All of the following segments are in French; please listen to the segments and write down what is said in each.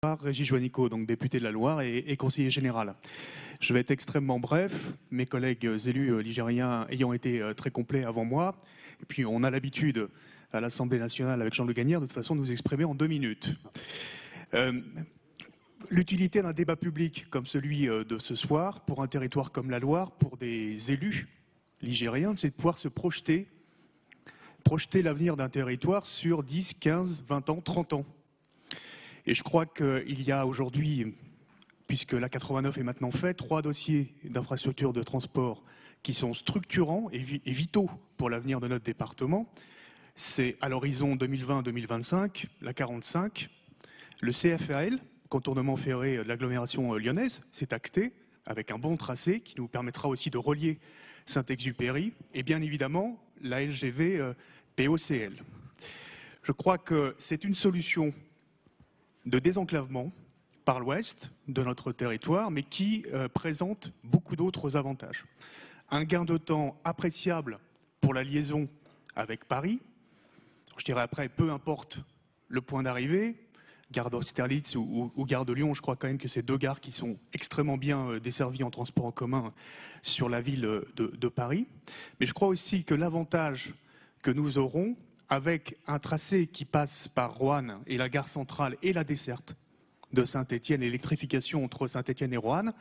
Bonsoir, Régis Juanico, donc député de la Loire et conseiller général. Je vais être extrêmement bref, mes collègues élus ligériens ayant été très complets avant moi. Et puis on a l'habitude à l'Assemblée nationale avec Jean Le Gagnère de toute façon de nous exprimer en 2 minutes. L'utilité d'un débat public comme celui de ce soir, pour un territoire comme la Loire, pour des élus ligériens, c'est de pouvoir se projeter l'avenir d'un territoire sur 10, 15, 20 ans, 30 ans. Et je crois qu'il y a aujourd'hui, puisque la 89 est maintenant faite, 3 dossiers d'infrastructures de transport qui sont structurants et vitaux pour l'avenir de notre département. C'est à l'horizon 2020-2025, la 45, le CFAL, contournement ferré de l'agglomération lyonnaise, c'est acté, avec un bon tracé qui nous permettra aussi de relier Saint-Exupéry, et bien évidemment la LGV POCL. Je crois que c'est une solution de désenclavement par l'ouest de notre territoire, mais qui présente beaucoup d'autres avantages. Un gain de temps appréciable pour la liaison avec Paris. Je dirais après, peu importe le point d'arrivée, gare d'Austerlitz ou gare de Lyon, je crois quand même que c'est 2 gares qui sont extrêmement bien desservies en transport en commun sur la ville de Paris. Mais je crois aussi que l'avantage que nous aurons, avec un tracé qui passe par Roanne et la gare centrale et la desserte de Saint-Étienne, l'électrification entre Saint-Étienne et Roanne,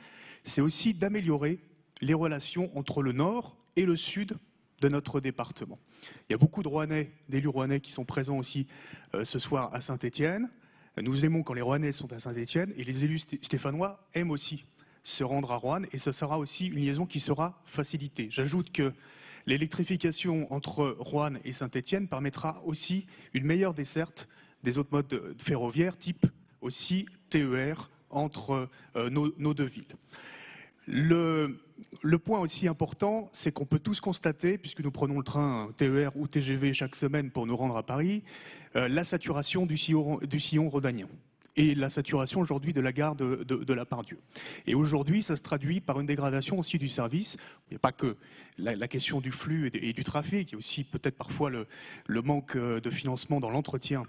c'est aussi d'améliorer les relations entre le nord et le sud de notre département. Il y a beaucoup de Rouennais, d'élus rouennais qui sont présents aussi ce soir à Saint-Étienne. Nous aimons quand les Rouennais sont à Saint-Étienne et les élus stéphanois aiment aussi se rendre à Roanne et ce sera aussi une liaison qui sera facilitée. J'ajoute que l'électrification entre Roanne et Saint-Étienne permettra aussi une meilleure desserte des autres modes ferroviaires, type aussi TER entre nos 2 villes. Le point aussi important, c'est qu'on peut tous constater, puisque nous prenons le train TER ou TGV chaque semaine pour nous rendre à Paris, la saturation du sillon rhodanien et la saturation aujourd'hui de la gare de la Part-Dieu. Et aujourd'hui, ça se traduit par une dégradation aussi du service. Il n'y a pas que la question du flux et du trafic, il y a aussi peut-être parfois le manque de financement dans l'entretien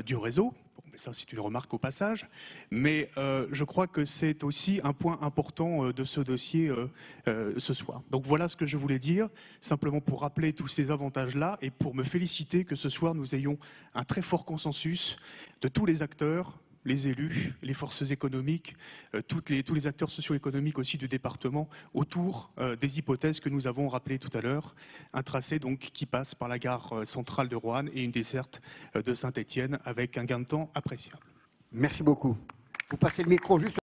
du réseau. Bon, mais ça, c'est une remarque au passage. Mais je crois que c'est aussi un point important de ce dossier ce soir. Donc voilà ce que je voulais dire, simplement pour rappeler tous ces avantages-là et pour me féliciter que ce soir, nous ayons un très fort consensus de tous les acteurs, les élus, les forces économiques, tous les acteurs socio-économiques aussi du département, autour des hypothèses que nous avons rappelées tout à l'heure. Un tracé donc qui passe par la gare centrale de Roanne et une desserte de Saint-Étienne avec un gain de temps appréciable. Merci beaucoup. Vous passez le micro juste.